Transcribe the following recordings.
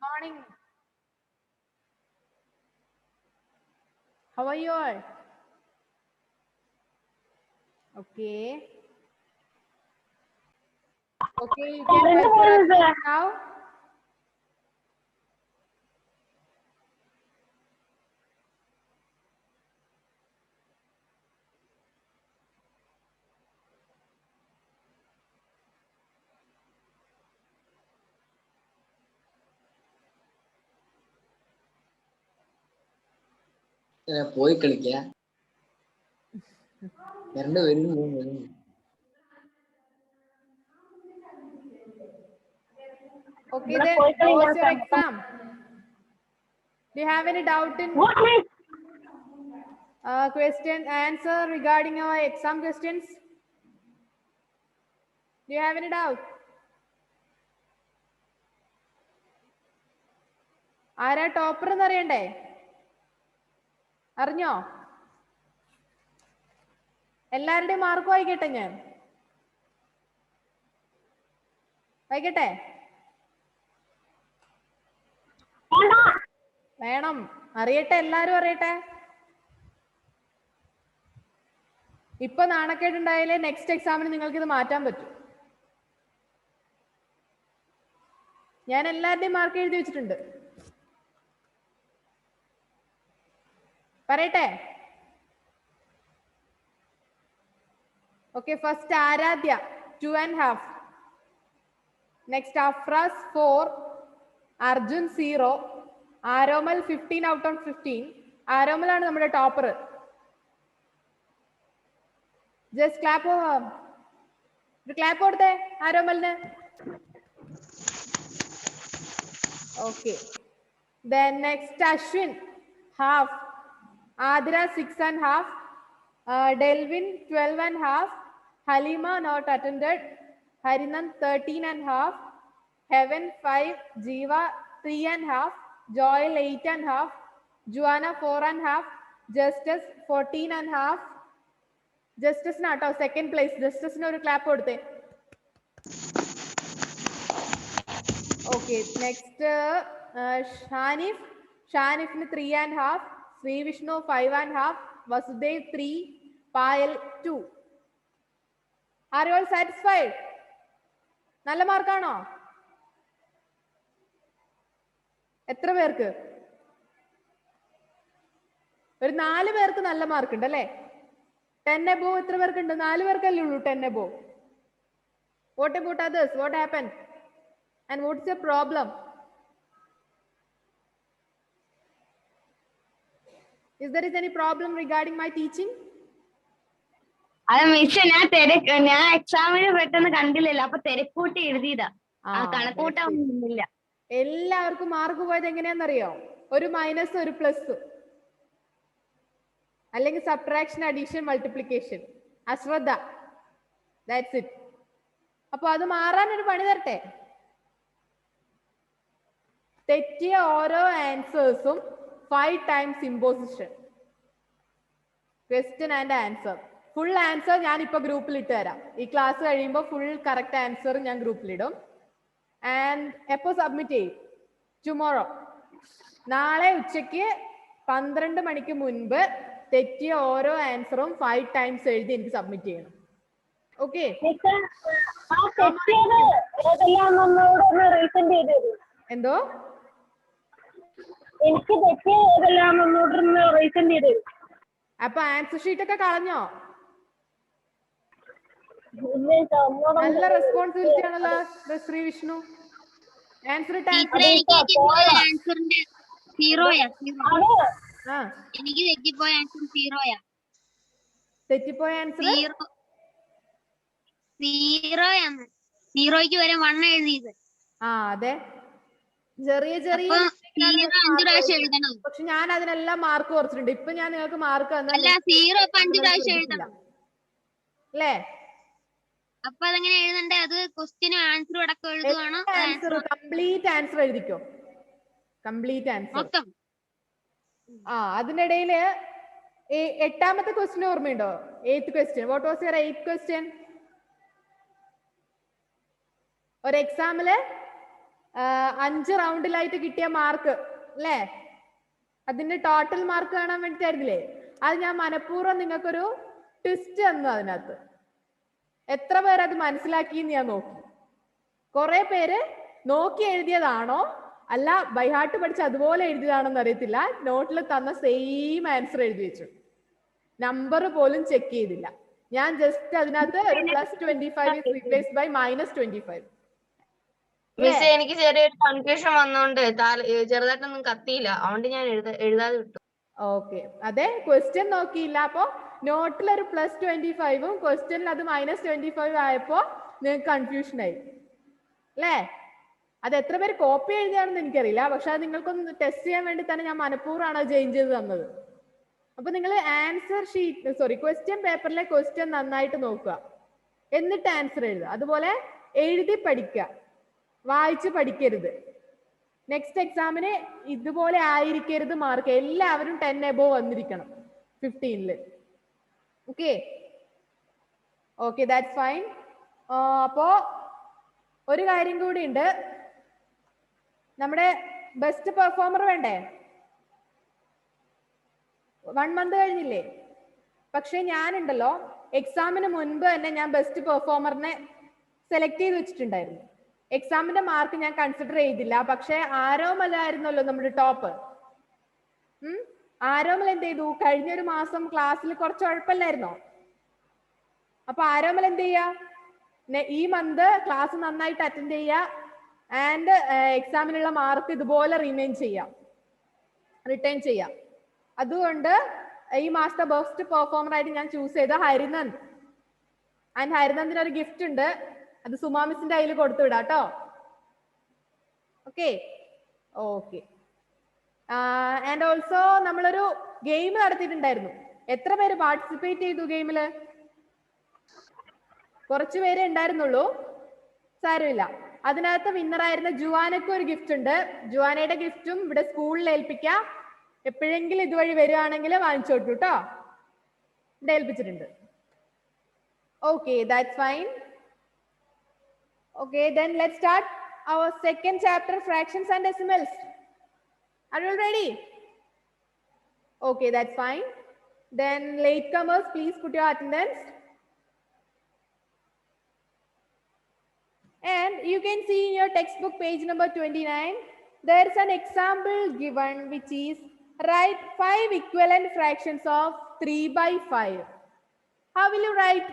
morning. How are you all? Okay. Okay, you can write your answers now. പോയി കളിക്ക രണ്ടുപേരും Okay, then how was your exam? Do you have any doubt in question answer regarding our exam questions? Do you have any doubt? ആരാ topper എന്ന് അറിയണ്ടേ? അറിഞ്ഞോ? എല്ലാവരുടെയും mark വായിക്കട്ടെ ഞാൻ. വായിക്കട്ടെ? വേണം. അറിയട്ടെ, എല്ലാരും അറിയട്ടെ. ഇപ്പൊ നാണക്കേടുണ്ടായാലേ നെക്സ്റ്റ് എക്സാമിന് നിങ്ങൾക്ക് ഇത് മാറ്റാൻ പറ്റും. ഞാൻ എല്ലാവരുടെയും മാർക്ക് എഴുതി വെച്ചിട്ടുണ്ട്. പറയട്ടെ? Okay, first Aradhya 2.5. Next Afras 4, Arjun 0, Aromal 15 out of 15. Aromal ആണ് നമ്മുടെ ടോപ്പർ. ജസ്റ്റ് ക്ലാപ്പ് ക്ലാപ്പ് കൊടുത്തേ ആരോമലിന്. Okay. Then next Ashwin half, Adira 6.5, Delvin 12.5, Halima not attended, Harinand 13.5, Heaven 5, Jiva 3.5, Joel 8.5, Juana 4.5, Justice 14.5. Justice nato second place. Justice ne oru clap koduthe. Okay, next Shanif ne 3.5, Sri Vishnu 5.5, Vasudev 3, Payal 2. Are you all satisfied? നല്ല മാർക്കാണോ? എത്ര പേർക്ക്? ഒരു 4 പേർക്ക് നല്ല mark ഉണ്ട് അല്ലേ? 10 above എത്ര പേർക്കുണ്ട്? 4 പേർക്കല്ലേ ഉള്ളൂ 10 above. What about others? What happened? And what's your problem? Is there any problem regarding my teaching? അത് മിസ് ഞാൻ എക്സാമിന് പെട്ടെന്ന് കണ്ടില്ലല്ലോ, അപ്പൊ തിരക്കൂട്ടി എഴുതിയതാ, കണക്കൂട്ടൊന്നുമില്ല. എല്ലാവർക്കും മാർക്ക് പോയത് എങ്ങനെയാണെന്നറിയോ? ഒരു മൈനസ് ഒരു പ്ലസ്, അല്ലെങ്കിൽ സബ്ട്രാക്ഷൻ, അഡീഷൻ, മൾട്ടിപ്ലിക്കേഷൻ. അശ്രദ്ധ. That's it. അപ്പൊ അത് മാറാൻ ഒരു പണി തരട്ടെ. തെറ്റിയ ഓരോ ആൻസേഴ്സും 5 times imposition. Question and answer. Full answer ഞാൻ ഇപ്പൊ ഗ്രൂപ്പിൽ ഇട്ട് തരാം. ഈ ക്ലാസ് കഴിയുമ്പോൾ ഫുൾ കറക്റ്റ് ആൻസർ ഞാൻ ഗ്രൂപ്പിലിടും. ആൻഡ് എപ്പോ സബ്മിറ്റ് ചെയ്യും? ടുമോറോ, നാളെ ഉച്ചയ്ക്ക് 12 മണിക്ക് മുൻപ് തെറ്റിയ ഓരോ ആൻസറും 5 times എഴുതി എനിക്ക് സബ്മിറ്റ് ചെയ്യണം. ഓക്കെ? എന്തോ? എനിക്ക് അപ്പൊ ആൻസർ ഷീറ്റ് ഒക്കെ കളഞ്ഞോ? നല്ല റെസ്പോൺസിബിലിറ്റി ആണല്ലോ ശ്രീ വിഷ്ണു. ആൻസർ തെറ്റിപ്പോയ ആൻസർ സീറോയ്ക്ക് വരെ 1 എഴുതിയത്. അതെ, ചെറിയ ചെറിയ പക്ഷെ ഞാൻ അതിനെല്ലാം മാർക്ക് കുറച്ചിട്ടുണ്ട്. ഇപ്പൊ ഞാൻ നിങ്ങൾക്ക് മാർക്ക് അല്ലേ? അപ്പൊ അതെങ്ങനെ എഴുതണ്ടേ? അത് ക്വസ്റ്റ്യനും ആൻസറും അടക്കം എഴുതുവാണോ? കംപ്ലീറ്റ് ആൻസർ എഴുതിക്കോ. Complete answer. അതിനിടയില് 8ാമത്തെ ക്വസ്റ്റ്യൻ ഓർമ്മയുണ്ടോ? 8th question. What was your 8th question? ഒരു എക്സാമില് 5 റൗണ്ടിലായിട്ട് കിട്ടിയ മാർക്ക് അല്ലേ? അതിന്റെ ടോട്ടൽ മാർക്ക് കാണാൻ വേണ്ടിട്ടായിരുന്നില്ലേ? അത് ഞാൻ മനഃപൂർവ്വം നിങ്ങൾക്കൊരു ട്വിസ്റ്റ് തന്നു അതിനകത്ത്. എത്ര പേര് അത് മനസ്സിലാക്കിയെന്ന് ഞാൻ നോക്കി. കുറെ പേര് നോക്കി എഴുതിയതാണോ അല്ല ബൈഹാർട്ട് പഠിച്ച് അതുപോലെ എഴുതിയതാണോന്ന് അറിയത്തില്ല. നോട്ടിൽ തന്ന സെയിം ആൻസർ എഴുതി വെച്ചു. നമ്പർ പോലും ചെക്ക് ചെയ്തില്ല. ഞാൻ ജസ്റ്റ് അതിനകത്ത് ഒരു +25 is replaced by -25. മിസ് എനിക്ക് ചെറിയൊരു കൺഫ്യൂഷൻ വന്നോണ്ട് ചെറുതായിട്ടൊന്നും കത്തിയില്ല, അതുകൊണ്ട് ഞാൻ എഴുതാതെ വിട്ടു. ഓക്കെ, അതെ, ക്വസ്റ്റ്യൻ നോക്കിയില്ല. അപ്പൊ നോട്ടിൽ ഒരു +25ഉം ക്വസ്റ്റ്യനിൽ അത് -25 ആയപ്പോ നിങ്ങൾക്ക് കൺഫ്യൂഷൻ ആയി അല്ലേ? അത് എത്ര പേര് കോപ്പി എഴുതിയാണെന്ന് എനിക്കറിയില്ല. പക്ഷെ അത് നിങ്ങൾക്കൊന്ന് ടെസ്റ്റ് ചെയ്യാൻ വേണ്ടി തന്നെ ഞാൻ മനഃപൂർവ്വമാണ് ചേഞ്ച് ചെയ്ത് തന്നത്. അപ്പൊ നിങ്ങൾ ആൻസർ ഷീറ്റ് ക്വസ്റ്റ്യൻ പേപ്പറിലെ ക്വസ്റ്റ്യൻ നന്നായിട്ട് നോക്കുക, എന്നിട്ട് ആൻസർ എഴുതുക. അതുപോലെ എഴുതി പഠിക്കുക, വായിച്ച് പഠിക്കരുത്. നെക്സ്റ്റ് എക്സാമിന് ഇതുപോലെ ആയിരിക്കരുത് മാർക്ക്. എല്ലാവരും 10 above വന്നിരിക്കണം 15-ല്. Okay, that's fine. അപ്പോ ഒരു കാര്യം കൂടി ഉണ്ട്, നമ്മുടെ ബെസ്റ്റ് പെർഫോമർ വേണ്ടേ? 1 month കഴിഞ്ഞില്ലേ? പക്ഷെ ഞാനുണ്ടല്ലോ എക്സാമിന് മുൻപ് തന്നെ ഞാൻ ബെസ്റ്റ് പെർഫോമറിനെ സെലക്ട് ചെയ്ത് വെച്ചിട്ടുണ്ടായിരുന്നു. എക്സാമിന്റെ മാർക്ക് ഞാൻ കൺസിഡർ ചെയ്തില്ല. പക്ഷെ ആരോമലായിരുന്നല്ലോ നമ്മുടെ ടോപ്പ്. ആരോമൽ എന്ത് ചെയ്തു? കഴിഞ്ഞൊരു മാസം ക്ലാസ്സിൽ കുറച്ച് ഉഴപ്പല്ലായിരുന്നോ? അപ്പൊ ആരോമൽ എന്ത് ചെയ്യാ? ഈ മന്ത് ക്ലാസ് നന്നായിട്ട് അറ്റൻഡ് ചെയ്യുക ആൻഡ് എക്സാമിനുള്ള മാർക്ക് ഇതുപോലെ റിട്ടേൺ ചെയ്യാം. അതുകൊണ്ട് ഈ മാസത്തെ ബെസ്റ്റ് പെർഫോമർ ആയിട്ട് ഞാൻ ചൂസ് ചെയ്ത ഹരിനന്ദ്. ആൻഡ് ഹരിനന്ദിന് ഒരു ഗിഫ്റ്റ് ഉണ്ട്, അത് സുമാ മിസ്സിന്റെ കയ്യിൽ കൊടുത്തു വിടാം കേട്ടോ. ഓക്കെ. ആൻഡ് ഓൾസോ നമ്മളൊരു ഗെയിം നടത്തിയിട്ടുണ്ടായിരുന്നു. എത്ര പേര് പാർട്ടിസിപ്പേറ്റ് ചെയ്തു ഗെയിമില്? കുറച്ചു പേരെ ഉണ്ടായിരുന്നുള്ളൂ, സാരമില്ല. അതിനകത്ത് വിന്നറായിരുന്ന ജുവാനക്ക് ഒരു ഗിഫ്റ്റ് ഉണ്ട്. ജുവാനയുടെ ഗിഫ്റ്റും ഇവിടെ സ്കൂളിൽ ഏൽപ്പിക്കാം. എപ്പോഴെങ്കിലും ഇതുവഴി വരുവാണെങ്കിൽ വാങ്ങിച്ചോട്ടു കേട്ടോ. ഇവിടെ ഏൽപ്പിച്ചിട്ടുണ്ട്. Okay, that's fine. Okay, then let's start our second chapter, fractions and decimals. Are you all ready? Okay, that's fine. Then latecomers, please put your attendance. And you can see in your textbook page number 29, there is an example given which is write 5 equivalent fractions of 3/5. How will you write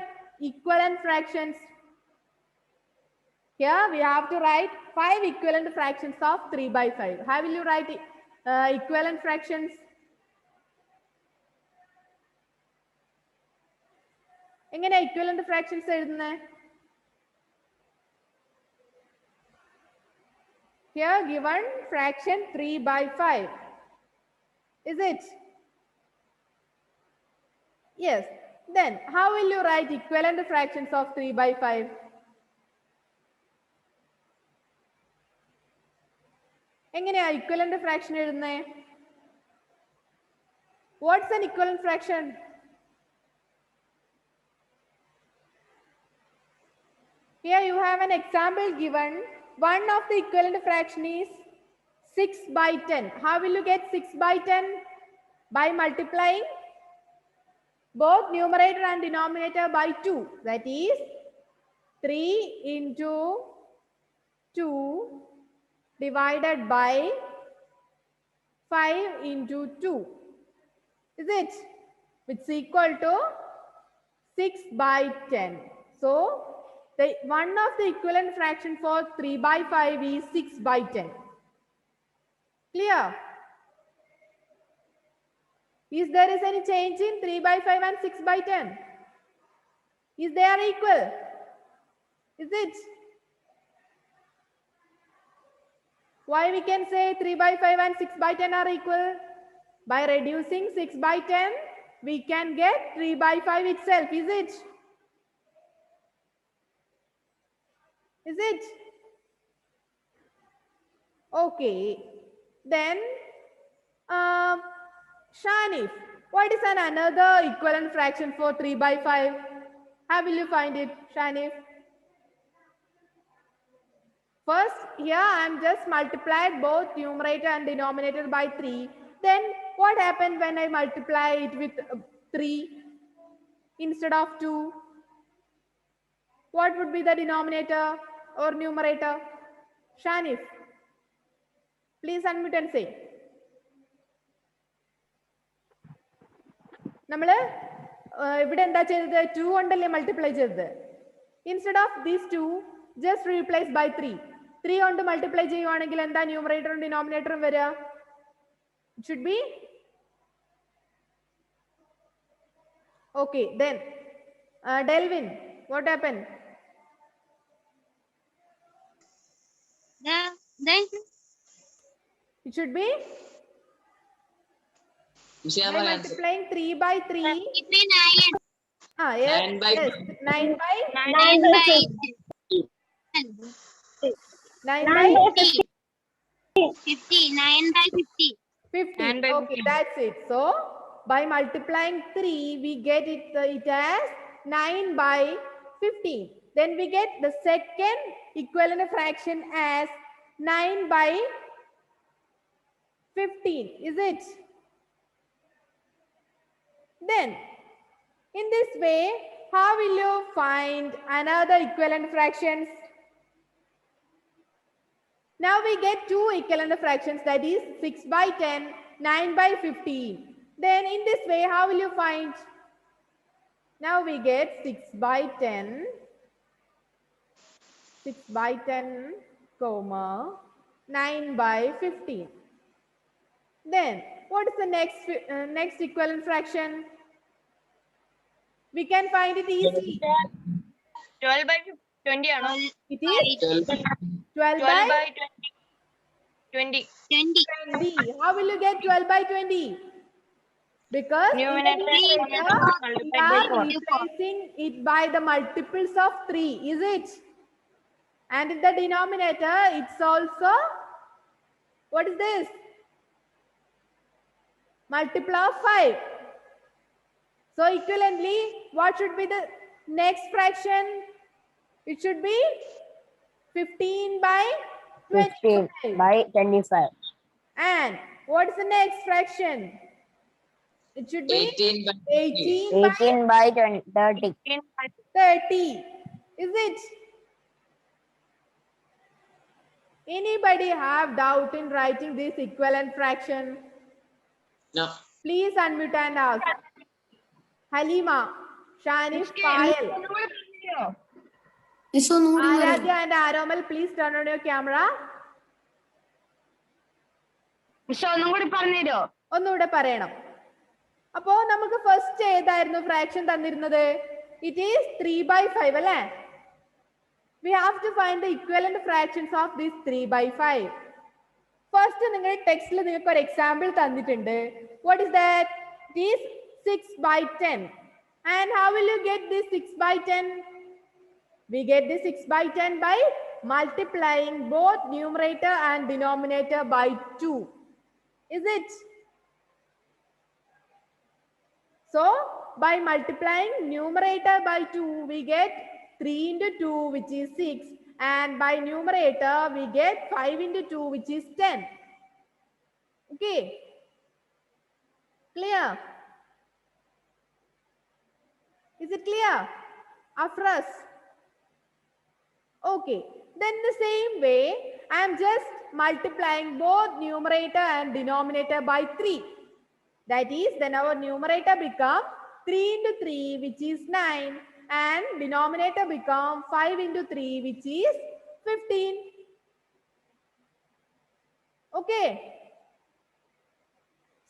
equivalent fractions? Here we have to write 5 equivalent fractions of 3/5. How will you write equivalent fractions? എങ്ങനെ equivalent fractions എഴുതുന്നേ? Here given fraction 3/5. Is it? Yes. Then how will you write equivalent fractions of 3/5? എങ്ങനെയാ equivalent fraction എഴുതുന്നേ? What's an equivalent fraction? Here you have an example given. One of the equivalent fraction is 6/10. How will you get 6/10? By multiplying both numerator and denominator by 2. That is 3 into 2 divided by 5 into 2. Is it? Which is equal to 6/10. So, one of the equivalent fraction for 3/5 is 6/10. Clear? Is there any change in 3/5 and 6/10? Is they are equal? Is it? Why we can say 3/5 and 6/10 are equal? By reducing 6/10, we can get 3/5 itself. Is it? Is it? Okay. Then, Shanif, what is another equivalent fraction for 3/5? How will you find it, Shanif? First, here I am just multiplied both numerator and denominator by 3. Then what happened when I multiply it with 3 instead of 2? What would be the denominator or numerator? Shanif, please unmute and say. നമ്മൾ ഇവിടെ എന്താ ചെയ്തത്? 2 കൊണ്ടല്ലേ multiply ചെയ്തത്. Instead of these 2 just replace by 3. 3 കൊണ്ട് multiply ചെയ്യുവാണെങ്കിൽ എന്താ ന്യൂമറേറ്ററും ഡിനോമിനേറ്ററും വരിക? It should be okay. Then Delvin, what happen? Then It should be Share by my answer. multiplying 3 by 3. 9 Yes, 9 by yes, 9 by 9 by 9 by 50. 9 by 50. 50. 9 by Okay, 50. that's it. So by multiplying 3, we get it as 9 by 15. Then we get the second equivalent fraction as 9 by 15. Is it? Then in this way, how will you find another equivalent fractions? Now we get two equivalent fractions, that is 6 by 10, 9 by 15. Then in this way, how will you find? Now we get 6 by 10, 6 by 10, comma, 9 by 15. Then what is the next equivalent fraction? We can find it easily. 12 by 20 ആണോ? It is 12 by 20. 20. 20. How will you get 12 by 20? Because in the Numerator numerator, we multiplied by are 4. replacing it by the multiples of 3, is it? And in the denominator, it's also, what is this? Multiple of 5. So equivalently, what should be the next fraction? It should be 15 by 25. 15 by 25. And what is the next fraction? It should be 18 by 18 by 18 by 30. 30. Is it? Anybody have doubt in writing this equivalent fraction? No. Please unmute and ask. Halima, Shanif, Payal, Aradhya and Aromal, please turn on your camera. ഒന്നും കൂടി പറഞ്ഞുതരോ? ഒന്നുകൂടെ പറയണം. അപ്പോ നമുക്ക് first ഏതായിരുന്നു fraction തന്നിരുന്നത്? It is 3 by 5 അല്ലേ? We have to find the equivalent fractions of this 3 by 5. First, നിങ്ങളുടെ ടെക്സ്റ്റിൽ നിങ്ങൾക്ക് ഒരു എക്സാമ്പിൾ തന്നിട്ടുണ്ട്. What is that? It is 6 by 10. And how will you get this 6 by 10? We get this 6 by 10 by multiplying both numerator and denominator by 2. Is it? So, by multiplying numerator by 2, we get 3 into 2, which is 6. And by numerator, we get 5 into 2, which is 10. Okay. Clear? Is it clear? Afras? Okay. Then the same way, I am just multiplying both numerator and denominator by 3. That is, then our numerator become 3 into 3, which is 9. And denominator become 5 into 3, which is 15. Okay.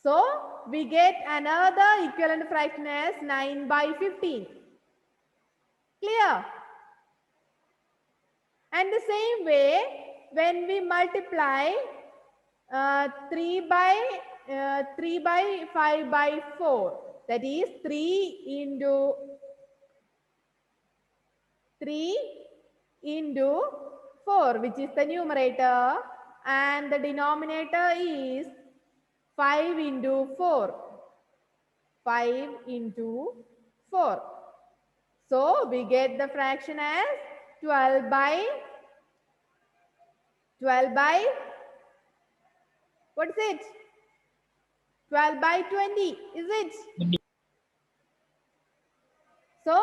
So we get another equivalent fraction as 9 by 15. Clear? And the same way, when we multiply 3 by 5 by 4, that is 3 into 4, which is the numerator, and the denominator is 5 into 4. 5 into 4. So we get the fraction as 12 by 12 by, what is it? 12 by 20, is it? So,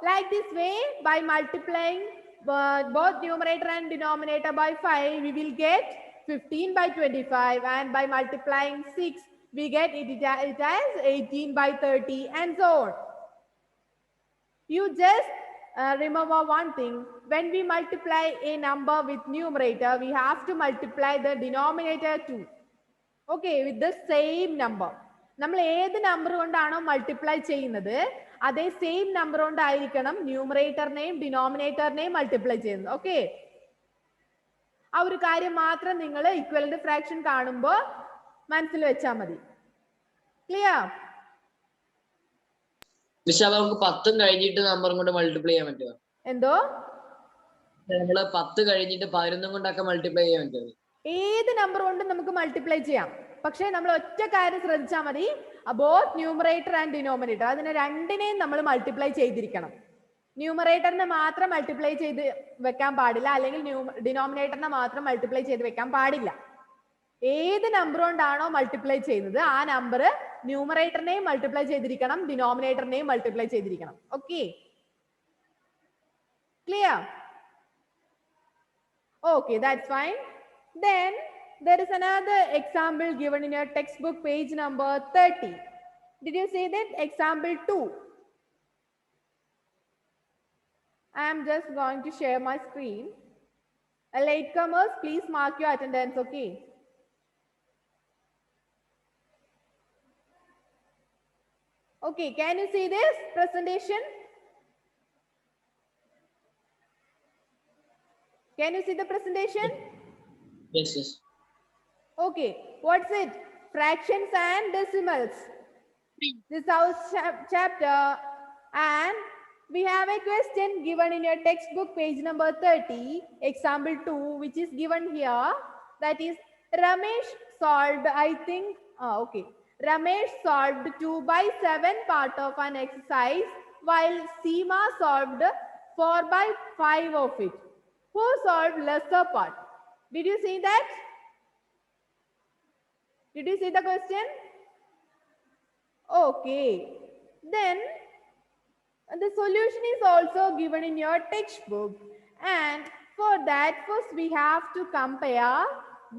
like this way, by multiplying both numerator and denominator by 5, we will get 15 by 25, and by multiplying 6, we get it as 18 by 30, and so on. You just remember one thing, when we multiply a number with numerator, we have to multiply the denominator too. Okay, with the same number. നമ്മൾ ഏത് number കൊണ്ടാണോ multiply ചെയ്യുന്നത് അതേ same number കൊണ്ടായിരിക്കണം ന്യൂമറേറ്ററിനെയും ഡിനോമിനേറ്ററിനെയും multiply ചെയ്യുന്നത്. Okay, ആ ഒരു കാര്യം മാത്രം നിങ്ങൾ ഇക്വലന്റ് ഫ്രാക്ഷൻ കാണുമ്പോൾ മനസ്സിൽ വെച്ചാൽ മതി. ക്ലിയർ? നമുക്ക് 10 കഴിഞ്ഞിട്ട് നമ്പറും കൊണ്ട് മൾട്ടിപ്ലൈ ചെയ്യാൻ പറ്റുമോ? എന്തോ? നമ്മള് 10 കഴിഞ്ഞിട്ട് 11 കൊണ്ടൊക്കെ മൾട്ടിപ്ലൈ ചെയ്യാൻ പറ്റുമോ? ഏത് നമ്പർ കൊണ്ടും നമുക്ക് മൾട്ടിപ്ലൈ ചെയ്യാം. പക്ഷേ നമ്മൾ ഒറ്റ കാര്യം ശ്രദ്ധിച്ചാൽ മതി, ബോത്ത് ന്യൂമറേറ്റർ ആൻഡ് ഡിനോമിനേറ്റർ, അതിനെ രണ്ടിനെയും നമ്മൾ മൾട്ടിപ്ലൈ ചെയ്തിരിക്കണം. ന്യൂമറേറ്ററിനെ മാത്രം മൾട്ടിപ്ലൈ ചെയ്ത് വെക്കാൻ പാടില്ല, അല്ലെങ്കിൽ ഡിനോമിനേറ്ററിനെ മാത്രം മൾട്ടിപ്ലൈ ചെയ്ത് വെക്കാൻ പാടില്ല. ഏത് നമ്പർ കൊണ്ടാണോ മൾട്ടിപ്ലൈ ചെയ്യുന്നത് ആ നമ്പർ ന്യൂമറേറ്ററിനെയും മൾട്ടിപ്ലൈ ചെയ്തിരിക്കണം, ഡിനോമിനേറ്ററിനെയും മൾട്ടിപ്ലൈ ചെയ്തിരിക്കണം. Okay, clear? Okay, that's fine. Then there is another example given in your textbook, page number 30. Did you see that? Example 2. I am just going to share my screen. Latecomers, please mark your attendance, okay? Okay, can you see this presentation? Can you see the presentation? Yes, yes. Okay, what's it? Fractions and decimals. This is our chapter, and we have a question given in your textbook, page number 30, example 2, which is given here. That is, Ramesh solved, I think, okay. Ramesh solved 2 by 7 part of an exercise, while Seema solved 4 by 5 of it. Who solved lesser part? Did you see that? Did you see the question? Okay. Then the solution is also given in your textbook. And for that, first we have to compare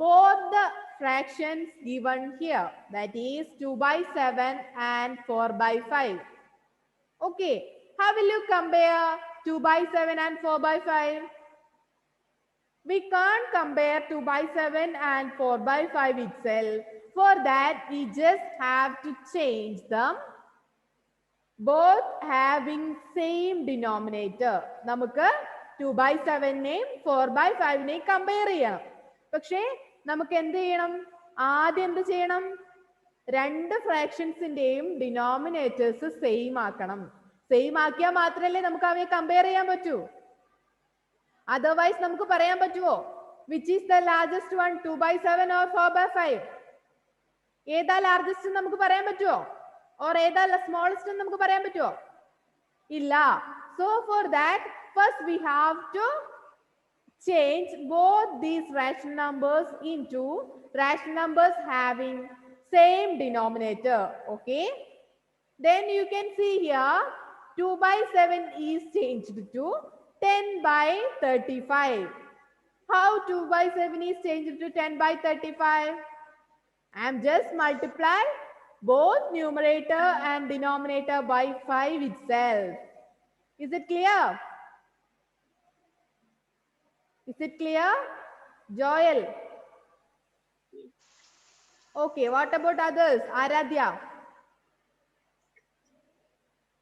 both the fractions given here. That is 2 by 7 and 4 by 5. Okay. How will you compare 2 by 7 and 4 by 5? We can't compare 2 by 7 and 4 by 5 itself. For that, we just have to change them, both having same denominator. നമുക്ക് 2 by 7നെയും 4 by 5നെയും compare ചെയ്യണം. പക്ഷേ നമുക്ക് എന്ത് ചെയ്യണം? ആദ്യം എന്ത് ചെയ്യണം? രണ്ട് ഫ്രാക്ഷൻസിന്റെയും ഡിനോമിനേറ്റേഴ്സ് സെയിം ആക്കണം. സെയിം ആക്കിയാൽ മാത്രമല്ലേ നമുക്ക് അവയെ കമ്പയർ ചെയ്യാൻ പറ്റൂ. അതർവൈസ് നമുക്ക് പറയാൻ പറ്റുമോ which is the largest one, 2 by 7 or 4 by 5? ഏതാ ലാർജസ്റ്റ് നമുക്ക് പറയാൻ പറ്റുമോ? ഓർ ഏതാ സ്മോളസ്റ്റ് നമുക്ക് പറയാൻ പറ്റുമോ? ഇല്ല. So for that first we have to change both these rational numbers into rational numbers having same denominator. Okay, then you can see here 2 by 7 is changed to 10 by 35. How 2 by 7 is changed to 10 by 35? I am just multiply both numerator and denominator by 5 itself. Is it clear? Is it clear? Joel? Okay, what about others? Aradhya?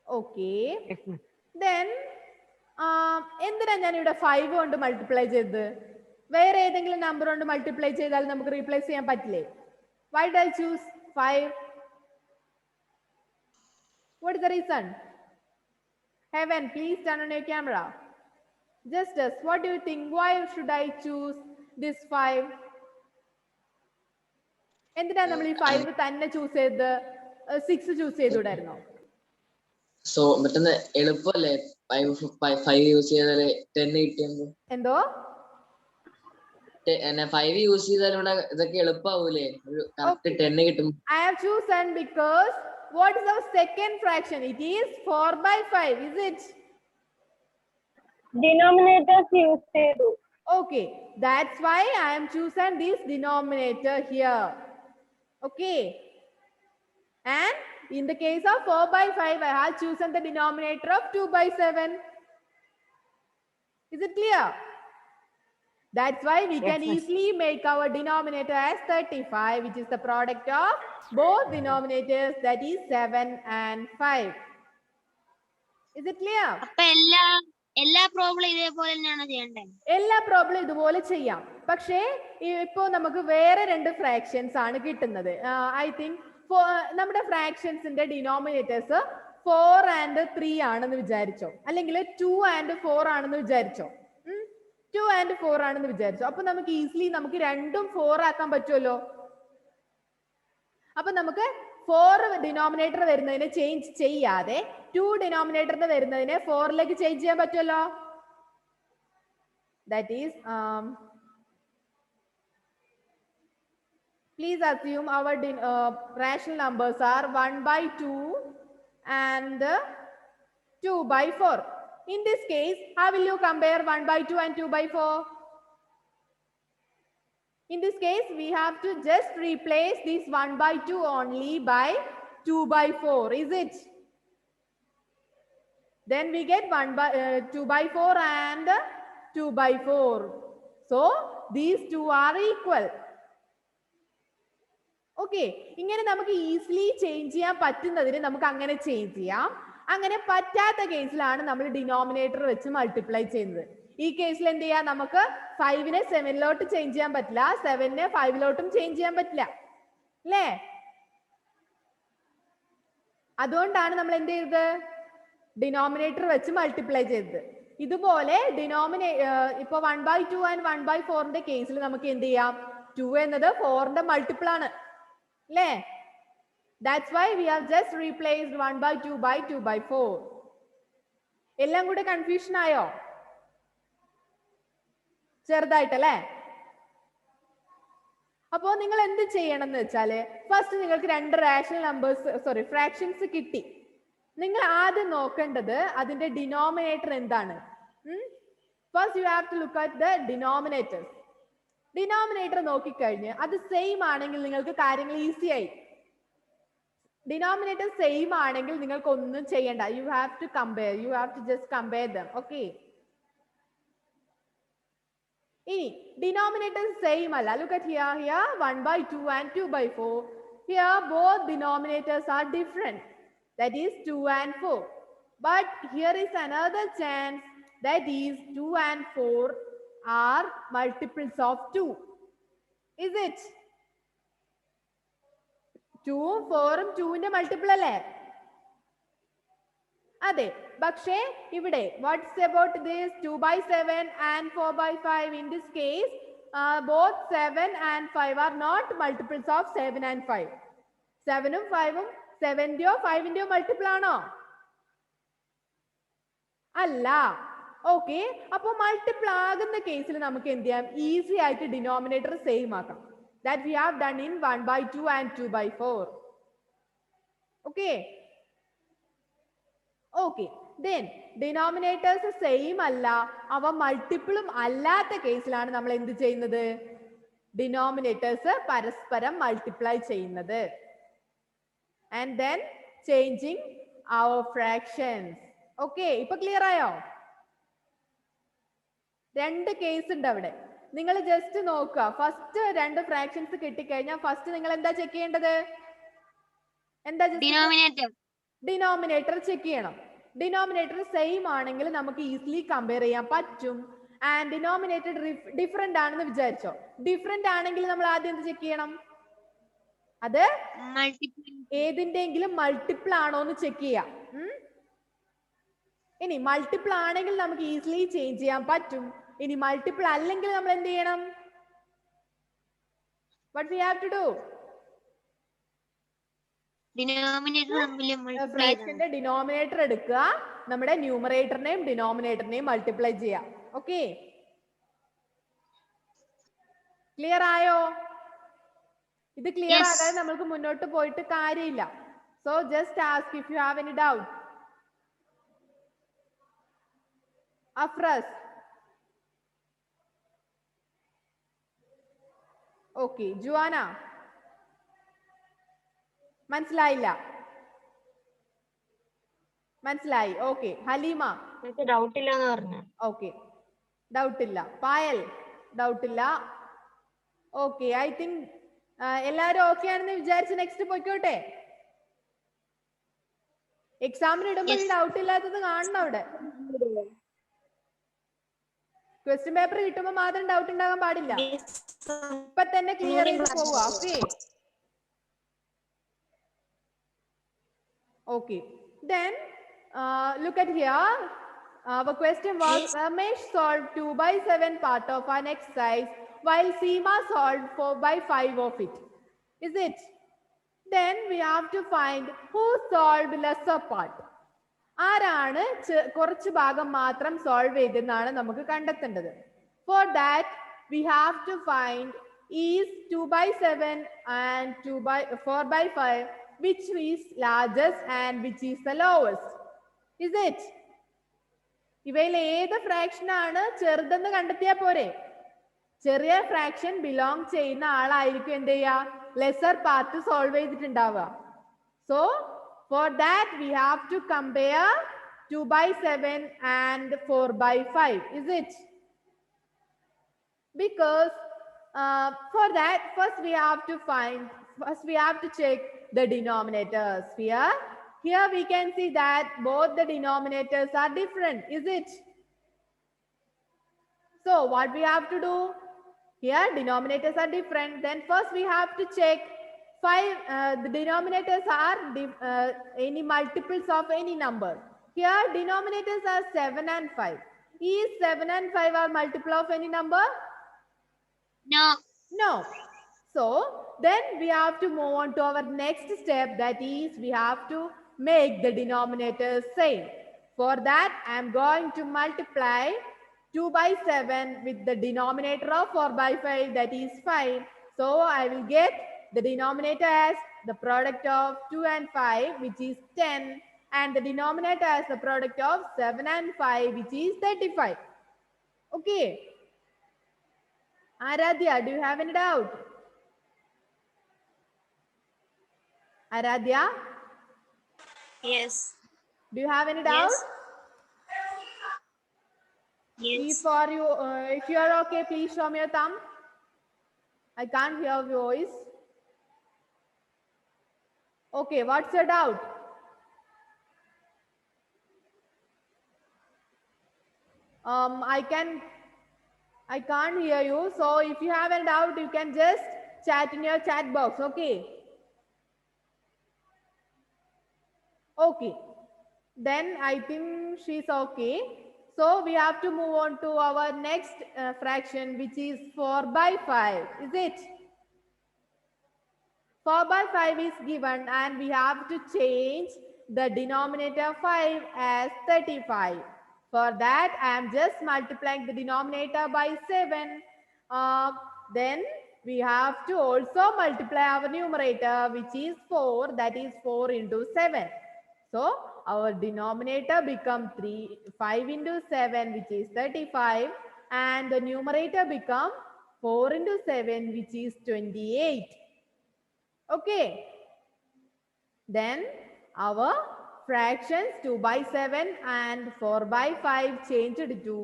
Okay. Then, എന്തിനാ ഞാൻ ഇവിടെ 5 കൊണ്ട് multiply ചെയ്തത്? വേറെ ഏതെങ്കിലും number കൊണ്ട് multiply ചെയ്താൽ നമുക്ക് റീപ്ലേസ് ചെയ്യാൻ പറ്റില്ലേ? Why did I choose 5? What is the reason? Heaven, please turn on your camera. Justice, what do you think? Why should I choose this 5? എന്തിനാ നമ്മൾ ഈ 5 തന്നെ ചൂസ് ചെയ്ത് 6 ചൂസ് ചെയ്തുകൂടായിരുന്നോ? സോ മറ്റൊന്ന് എളുപ്പല്ലേ 5 യൂസ് ചെയ്താലേ 10 കിട്ടിയത്. എന്തോ 5 യൂസ് ചെയ്താലും ഇതൊക്കെ എളുപ്പാവൂലേ? ഒരു കറക്റ്റ് 10 കിട്ടും. I have chosen because what is our second fraction? It is 4/5, is it? Denominators used to. Okay, that's why I am chosen this denominator here. Okay, and in the case of 4/5, I have chosen the denominator of 2/7. Is it clear? That's why we can easily make our denominator as 35, which is the product of both denominators, that is 7 and 5. Is it clear? അപ്പൊ എല്ലാ problem ഇതേപോലെ തന്നെയാണോ ചെയ്യേണ്ടത്? എല്ലാ problem ഇതുപോലെ ചെയ്യാം. പക്ഷേ ഇപ്പോ നമുക്ക് വേറെ രണ്ട് ഫ്രാക്ഷൻസ് ആണ് കിട്ടുന്നത്. ഐ തിങ്ക് നമ്മുടെ ഫ്രാക്ഷൻസിന്റെ ഡിനോമിനേറ്റേഴ്സ് 4 and 3 ആണെന്ന് വിചാരിച്ചോ, അല്ലെങ്കിൽ 2 and 4 ആണെന്ന് വിചാരിച്ചോ. 2 and 4 ആണെന്ന് വിചാരിച്ചോ. അപ്പൊ നമുക്ക് ഈസിലി നമുക്ക് രണ്ടും 4 ആക്കാൻ പറ്റുമല്ലോ. അപ്പൊ നമുക്ക് 4 ഡിനോമിനേറ്റർ വരുന്നതിനെ ചേഞ്ച് ചെയ്യാതെ 2 ഡിനോമിനേറ്ററിന് വരുന്നതിനെ 4ലേക്ക് ചേഞ്ച് ചെയ്യാൻ പറ്റുമല്ലോ. That is, please assume our rational numbers are 1/2 and 2/4. In this case, how will you compare 1/2 and 2/4? In this case, we have to just replace this 1/2 only by 2/4, is it? Then we get 2/4 and 2/4. So, these two are equal. Okay, ഇങ്ങനെ നമുക്ക് easily change ചെയ്യാൻ പറ്റുന്നതിന് നമുക്ക് അങ്ങനെ change ചെയ്യാം. അങ്ങനെ പറ്റാത്ത കേസിലാണ് നമ്മൾ ഡിനോമിനേറ്റർ വെച്ച് മൾട്ടിപ്ലൈ ചെയ്യുന്നത്. ഈ കേസിൽ എന്ത് ചെയ്യാം, നമുക്ക് 5നെ 7ലോട്ട് ചേഞ്ച് ചെയ്യാൻ പറ്റില്ല, 7നെ 5ലോട്ടും ചേഞ്ച് ചെയ്യാൻ പറ്റില്ല അല്ലേ? അതുകൊണ്ടാണ് നമ്മൾ എന്ത് ചെയ്തത്, ഡിനോമിനേറ്റർ വെച്ച് മൾട്ടിപ്ലൈ ചെയ്തത്. ഇതുപോലെ ഇപ്പൊ 1/2 and 1/4ന്റെ കേസിൽ നമുക്ക് എന്ത് ചെയ്യാം, 2 എന്നത് 4ന്റെ മൾട്ടിപ്പിൾ ആണ് അല്ലേ? That's why we have just replaced 1/2 by 2/4. എല്ലാം കൂടെ കൺഫ്യൂഷൻ ആയോ? ചെറുതായിട്ടല്ലേ? അപ്പോ നിങ്ങൾ എന്ത് ചെയ്യണം എന്ന് വെച്ചാല്, ഫസ്റ്റ് നിങ്ങൾക്ക് രണ്ട് റാഷണൽ നമ്പേഴ്സ് ഫ്രാക്ഷൻസ് കിട്ടി. നിങ്ങൾ ആദ്യം നോക്കേണ്ടത് അതിന്റെ ഡിനോമിനേറ്റർ എന്താണ്. First you have to look at the denominators. Denominator നോക്കിക്കഴിഞ്ഞ് അത് സെയിം ആണെങ്കിൽ നിങ്ങൾക്ക് കാര്യങ്ങൾ ഈസി ആയി. ഡിനോമിനേറ്റർ സെയിം ആണെങ്കിൽ നിങ്ങൾക്ക് ഒന്നും ചെയ്യണ്ട. You have to compare, you have to just compare them. Okay, ഇനി ഡിനോമിനേറ്റർ സെയിം അല്ല. Look at here 1/2 and 2/4. Here both denominators are different, that is 2 and 4. But here is another chance, that is 2 and 4 are multiples of 2. Is it? 2ഉം 4ഉം 2ന്റെ multiple അല്ലേ? അതെ. പക്ഷേ ഇവിടെ watts about this 2/7 and 4/5? In this case, both 7 and 5 are not multiples of 7 and 5. 7ഉം 5ഉം 7ന്റെയോ 5ന്റെയോ multiple ആണോ? അല്ല. Okay, അപ്പൊ multiple ആകുന്ന കേസിൽ നമുക്ക് എന്ത് ചെയ്യാം, ഈസി ആയിട്ട് ഡിനോമിനേറ്റർ സെയിം ആക്കാം. That we have done in 1/2 and 2/4. Okay. Okay. Then denominators same അല്ല, അവ മൾട്ടിപ്പിളും അല്ലാത്ത കേസിലാണ് നമ്മൾ എന്ത് ചെയ്യുന്നത്, ഡിനോമിനേറ്റേഴ്സ് പരസ്പരം മൾട്ടിപ്ലൈ ചെയ്യുന്നത്. And then changing our fractions. Okay, ഇപ്പൊ ക്ലിയർ ആയോ? രണ്ട് കേസ് ഉണ്ട് അവിടെ. നിങ്ങൾ ജസ്റ്റ് നോക്കുക. ഫസ്റ്റ് രണ്ട് ഫ്രാക്ഷൻസ് കിട്ടിക്കഴിഞ്ഞാൽ ഫസ്റ്റ് നിങ്ങൾ എന്താ ചെക്ക് ചെയ്യേണ്ടത്, ഡിനോമിനേറ്റർ ചെക്ക് ചെയ്യണം. ഡിനോമിനേറ്റർ സെയിം ആണെങ്കിൽ നമുക്ക് ഈസിലി കമ്പയർ ചെയ്യാൻ പറ്റും. ആൻഡ് ഡിനോമിനേറ്റർ ഡിഫറെന്റ് ആണെന്ന് വിചാരിച്ചോ, ഡിഫറെന്റ് ആണെങ്കിൽ നമ്മൾ ആദ്യം എന്ത് ചെക്ക് ചെയ്യണം, അത് ഏതിന്റെങ്കിലും മൾട്ടിപ്പിൾ ആണോ എന്ന് ചെക്ക് ചെയ്യാം. ഇനി മൾട്ടിപ്പിൾ ആണെങ്കിൽ നമുക്ക് ഈസിലി ചേഞ്ച് ചെയ്യാൻ പറ്റും. ഇനി മൾട്ടിപ്പിൾ അല്ലെങ്കിൽ നമ്മൾ എന്ത് ചെയ്യണം, what we have to do, ഫ്രാക്ഷന്റെ ഡിനോമിനേറ്റർ എടുക്കുക, നമ്മുടെ ന്യൂമറേറ്ററിനെയും ഡിനോമിനേറ്ററിനെയും മൾട്ടിപ്ലൈ ചെയ്യാം. ഓക്കെ, ക്ലിയർ ആയോ? ഇത് ക്ലിയർ Yes. ആകാതെ നമ്മൾക്ക് മുന്നോട്ട് പോയിട്ട് കാര്യമില്ല. So just ask if you have any doubt. Afras. Okay. Juwana മനസ്സിലായില്ല? മനസ്സിലായി. ഓക്കെ. ഹലീമ. എനിക്ക് ഡൗട്ട് ഇല്ലെന്ന് പറഞ്ഞു. ഓക്കെ. ഡൗട്ട് ഇല്ല. പായൽ ഡൗട്ട് ഇല്ല. ഓക്കെ. ഐ തിങ്ക് എല്ലാരും ഓക്കെ ആണെന്ന് വിചാരിച്ച് നെക്സ്റ്റ് പോയിക്കോട്ടെ. എക്സാമിന് ഇടുമ്പോ ഈ Yes. ഡൗട്ട് ഇല്ലാത്തത് കാണണം അവിടെ. ക്വസ്റ്റ്യൻ പേപ്പർ കിട്ടുമ്പോ മാത്രം ഡൗട്ട് ഉണ്ടാകാൻ പാടില്ല. ഇപ്പൊ തന്നെ ക്ലിയർ ചെയ്ത് പോവുക. Okay. Okay. Then look at here. Our question was Ramesh solved 2/7 part of an exercise while Seema solved 4/5 of it. Is it? Then we have to find who solved lesser part. ആരാണ് കുറച്ച് ഭാഗം മാത്രം solve ചെയ്തെന്നാണ് നമുക്ക് കണ്ടെത്തേണ്ടത്. For that we have to find is 2/7 and 4/5 which is largest and which is the lowest. Is it? ഇവയിൽ ഏത് fraction ആണ് ചെറുതെന്ന് കണ്ടെത്തിയാൽ പോരെ? ചെറിയ ഫ്രാക്ഷൻ ബിലോങ് ചെയ്യുന്ന ആളായിരിക്കും എന്ത് ചെയ്യുക? ലെസർ പാർട്ട് സോൾവ് ചെയ്തിട്ടുണ്ടാവുക. So for that we have to compare 2/7 and 4/5. Is it? Because for that first we have to check the denominators. Here we can see that both the denominators are different. Is it? So what we have to do? Here denominators are different. Then first we have to check the denominators are any multiples of any number. Here denominators are 7 and 5. Is 7 and 5 are multiple of any number? No. No. So then we have to move on to our next step, that is we have to make the denominators same. For that I am going to multiply 2/7 with the denominator of 4/5, that is 5. So I will get the denominator as the product of 2 and 5, which is 10, and the denominator as the product of 7 and 5, which is 35. Okay. Aradhya, do you have any doubt? Aradhya? Yes. Do you have any doubt? Yes. If you are okay, please show me your thumb. I can't hear your voice. Okay, what's your doubt? I can't hear you. So if you have any doubt, you can just chat in your chat box. Okay. Okay. Then I think she's okay. So we have to move on to our next fraction, which is 4/5. Is it? 4/5 is given and we have to change the denominator 5 as 35. For that, I am just multiplying the denominator by 7. Then we have to also multiply our numerator, which is 4. That is 4 into 7. So our denominator becomes 5 into 7, which is 35. And the numerator becomes 4 into 7, which is 28. Okay. Then our fractions 2/7 and 4/5 changed to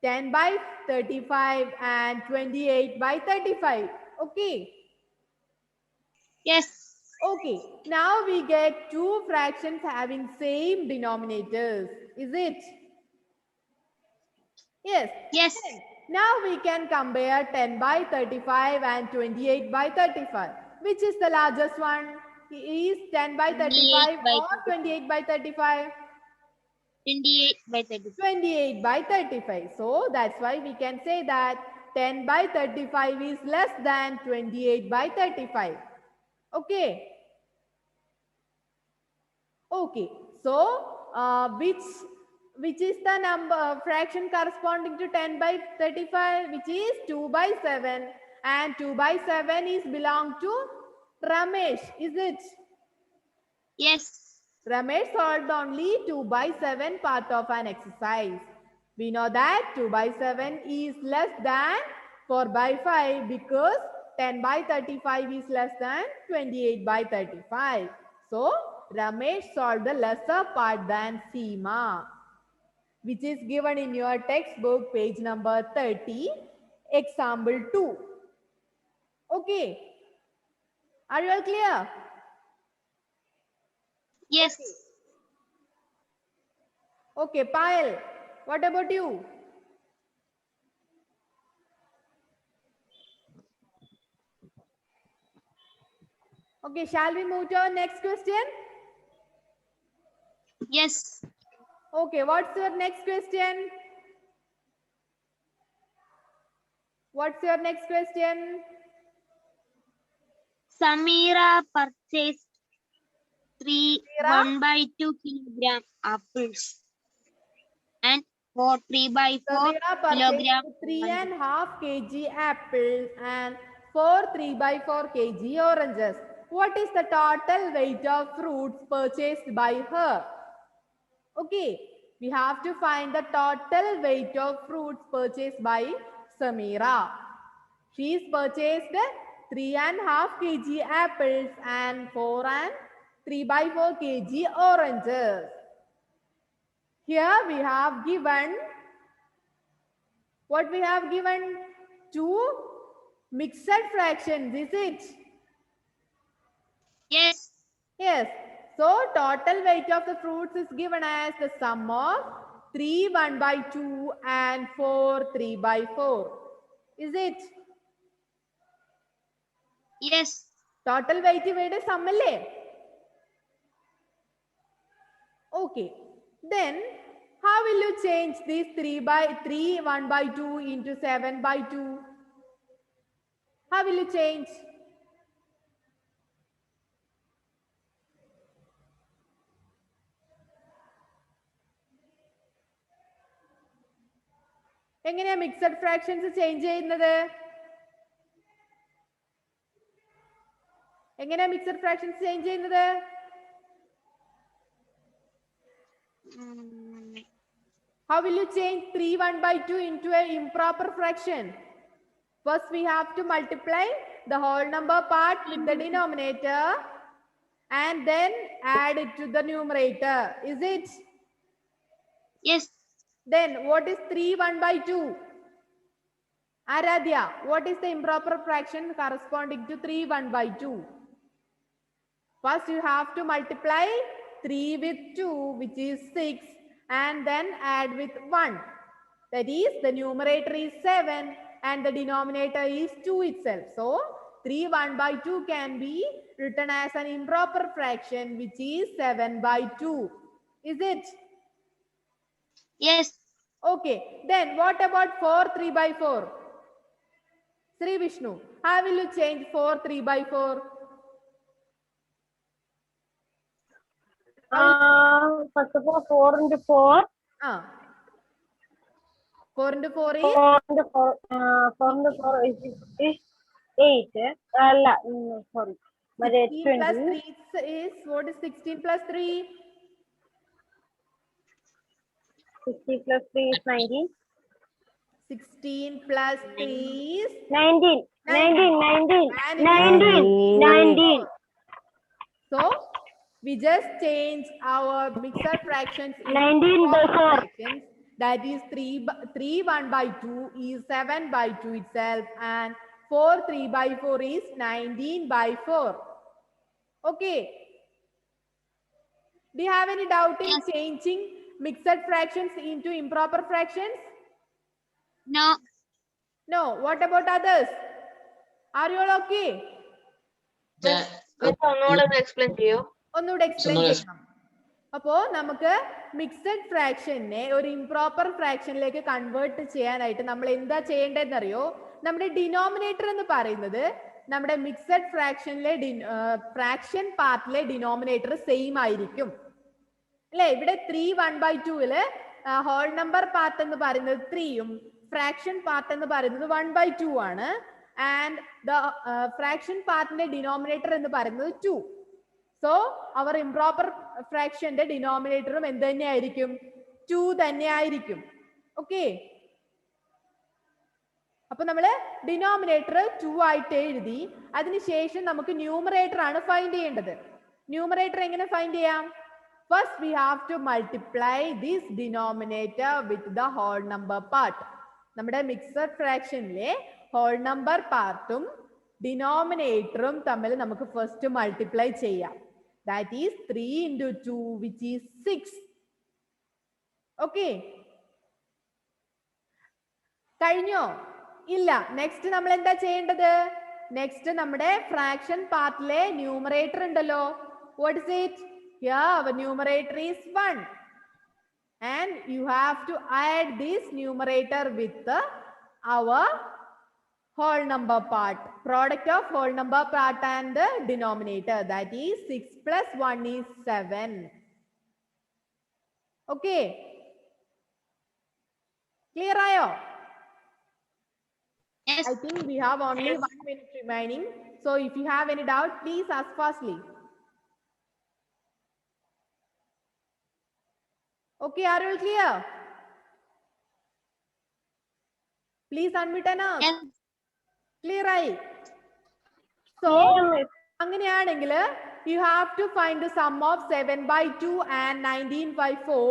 10/35 and 28/35. Okay. Yes. Okay. Now we get two fractions having same denominators. Is it? Yes. Yes. Now we can compare 10/35 and 28/35. Which is the largest one? Is 10/35 or 28/35? 28/35. 28/35. So that's why we can say that 10/35 is less than 28/35. Okay. Okay. So which is the number fraction corresponding to 10/35, which is 2/7, and 2 by 7 is belong to Ramesh, is it? Yes. Ramesh solved only 2 by 7 part of an exercise. We know that 2 by 7 is less than 4 by 5 because 10 by 35 is less than 28 by 35. So, Ramesh solved the lesser part than Seema, which is given in your textbook, page number 30, example 2. Okay. Are you all clear? Yes. Okay, Payal, what about you? Okay, shall we move to our next question? Yes. Okay, what's your next question? What's your next question? Samira purchased 1 by 2 kilogram apples and 3 by 4 Samira kilogram. purchased 3.5 kg apples and 3 by 4 kg oranges. What is the total weight of fruits purchased by her? Okay, we have to find the total weight of fruits purchased by Samira. She's purchased 3.5 kg apples and 3 by 4 kg oranges. Here we have given, what we have given? 2 mixed fractions, is it? Yes. Yes. So total weight of the fruits is given as the sum of 3 1 by 2 and 4 3 by 4. Is it? Yes. Total weight made a sum alle? Okay. Then how will you change these 3 by 3 1 by 2 into 7 by 2? How will you change? എങ്ങനെയാ mixed fractions change ചെയ്യുന്നത്? എങ്ങനെയാ mixed fractions change ചെയ്യുന്നത്? How will you change 3 1 by 2 into an improper fraction? First, we have to multiply the whole number part with the denominator and then add it to the numerator. Is it? Yes. Then what is 3 1 by 2? Aradhya, what is the improper fraction corresponding to 3 1 by 2? First, you have to multiply 3 with 2, which is 6, and then add with 1. That is, the numerator is 7 and the denominator is 2 itself. So, 3 1 by 2 can be written as an improper fraction, which is 7 by 2. Is it? Yes. Okay. Then what about 4 3 by 4? Sri Vishnu, how will you change 4 3 by 4? First of all, 4 into 4. 4 into 4 is? 4 into 4 is 8. Sorry. But 16 plus 20. 3 is, what is 16 plus 3? 60 plus 3 is 19. 16 plus 3 is? 19. And 19. So, we just change our mixed fractions into 19 by 4. fractions. That is 3 1 by 2 is 7 by 2 itself, and 4 3 by 4 is 19 by 4. Okay. Do you have any doubt in changing mixed fractions into improper fractions? No. No. What about others? Are you all okay? ഒന്നുകൂടെ explain ചെയ്യോ? ഒന്നുകൂടെ explain ചെയ്യണം. അപ്പോൾ നമുക്ക് mixed ഫ്രാക്ഷനെ ഒരു improper ഫ്രാക്ഷനിലേക്ക് convert ചെയ്യാനായിട്ട് നമ്മൾ എന്താ ചെയ്യേണ്ടതെന്ന് അറിയോ? നമ്മുടെ ഡിനോമിനേറ്റർ എന്ന് പറയുന്നത് നമ്മുടെ മിക്സഡ് ഫ്രാക്ഷനിലെ ഫ്രാക്ഷൻ പാർട്ടിലെ ഡിനോമിനേറ്റർ സെയിം ആയിരിക്കും അല്ലേ? ഇവിടെ 3 1 by 2 ഹോൾ നമ്പർ പാർട്ട് എന്ന് പറയുന്നത് 3യും ഫ്രാക്ഷൻ പാർട്ട് എന്ന് പറയുന്നത് 1 by 2 ആണ്. and the fraction partന്റെ denominator എന്ന് പറയുന്നത് 2. So our improper fractionന്റെ denominatorും എന്ത് തന്നെയായിരിക്കും? 2 തന്നെയായിരിക്കും. Okay. അപ്പൊ നമ്മള് ഡിനോമിനേറ്റർ 2 ആയിട്ട് എഴുതി. അതിനുശേഷം നമുക്ക് ന്യൂമറേറ്റർ ആണ് ഫൈൻഡ് ചെയ്യേണ്ടത്. ന്യൂമറേറ്റർ എങ്ങനെ ഫൈൻഡ് ചെയ്യാം? First we have to multiply this denominator with the whole number part. നമ്മുടെ മിക്സഡ് ഫ്രാക്ഷനിലെ ഹോൾ നമ്പർ പാർട്ടും ഡിനോമിനേറ്ററും തമ്മിൽ നമുക്ക് ഫസ്റ്റ് മൾട്ടിപ്ലൈ ചെയ്യാം. That is 3 into 2 which is 6. Okay. കഴിഞ്ഞോ? ഇല്ല. നെക്സ്റ്റ് നമ്മൾ എന്താ ചെയ്യേണ്ടത്? നെക്സ്റ്റ് നമ്മുടെ ഫ്രാക്ഷൻ പാർട്ടിലെ ന്യൂമറേറ്റർ ഉണ്ടല്ലോ. What is it? Here our numerator is 1. And you have to add this numerator with our whole number part. Product of whole number part and the denominator. That is 6 plus 1 is 7. Okay. Clear ayo? Yes. I think we have only 1 minute remaining. So if you have any doubt, please ask fastly. Okay, are you all clear? Please unmute and ask. Yes. Clear ആയി? So അങ്ങനെയാണെങ്കിൽ you have to find the sum of 7/2 and 19/4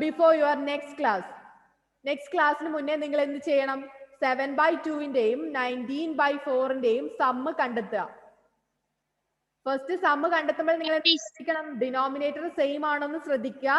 before your next class. Next classന് മുന്നേ നിങ്ങൾ എന്ത് ചെയ്യണം? 7/2ന്റെയും 19/4ന്റെയും some കണ്ടെത്തുക. First some കണ്ടെത്തുമ്പോൾ നിങ്ങൾ ശ്രദ്ധിക്കണം, ഡിനോമിനേറ്റർ സെയിം ആണോന്ന് ശ്രദ്ധിക്കുക.